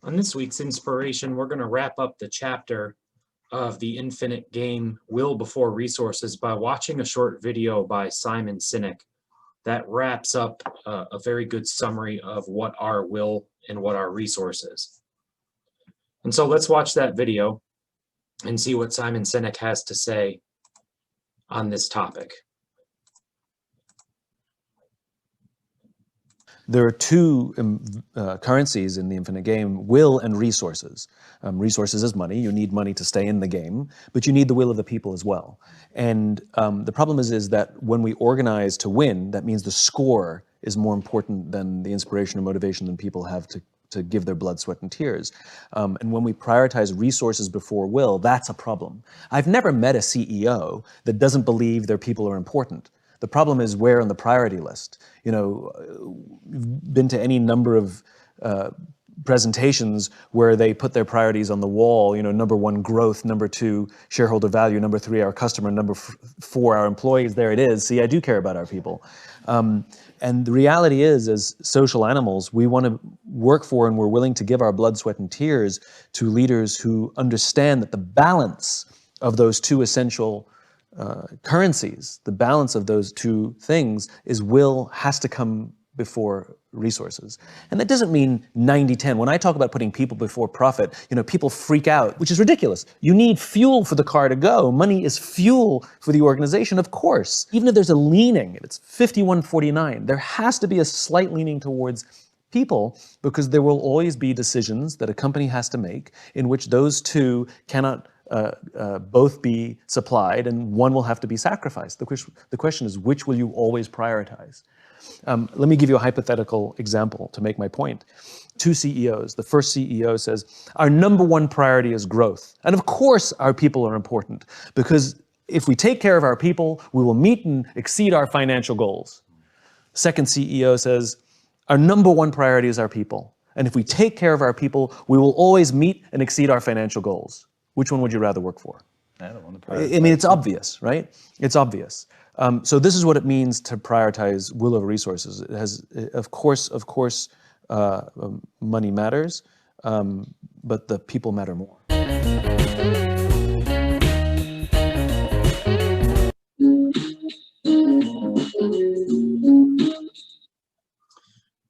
On this week's inspiration, we're going to wrap up the chapter of the infinite game, Will Before Resources, by watching a short video by Simon Sinek that wraps up a very good summary of what our will and what our resource is. And so let's watch that video and see what Simon Sinek has to say on this topic. There are two currencies in the infinite game, will and resources. Resources is money. You need money to stay in the game, but you need the will of the people as well. And the problem is that when we organize to win, that means the score is more important than the inspiration or motivation that people have to give their blood, sweat, and tears. And when we prioritize resources before will, that's a problem. I've never met a CEO that doesn't believe their people are important. The problem is where on the priority list. You know, you've been to any number of presentations where they put their priorities on the wall, you know, number one, growth, number two, shareholder value, number three, our customer, number four, our employees. There it is. See, I do care about our people. And the reality is, as social animals, we want to work for and we're willing to give our blood, sweat, and tears to leaders who understand that the balance of those two essential currencies, the balance of those two things is will has to come before resources. And that doesn't mean 90-10. When I talk about putting people before profit, you know, people freak out, which is ridiculous. You need fuel for the car to go. Money is fuel for the organization, of course. Even if there's a leaning, it's 51-49, there has to be a slight leaning towards people, because there will always be decisions that a company has to make in which those two cannot both be supplied and one will have to be sacrificed. The question is, which will you always prioritize? Let me give you a hypothetical example to make my point. Two CEOs. The first CEO says, our number one priority is growth. And of course our people are important, because if we take care of our people, we will meet and exceed our financial goals. Second CEO says, our number one priority is our people. And if we take care of our people, we will always meet and exceed our financial goals. Which one would you rather work for? I don't want to prioritize. I mean, it's obvious, right? It's obvious. So this is what it means to prioritize will over resources. It has, of course, money matters, but the people matter more.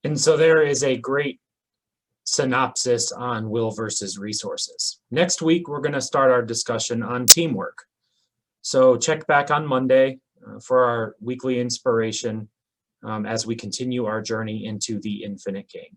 And so there is a great synopsis on will versus resources. Next week, we're going to start our discussion on teamwork. So check back on Monday for our weekly inspiration as we continue our journey into the infinite game.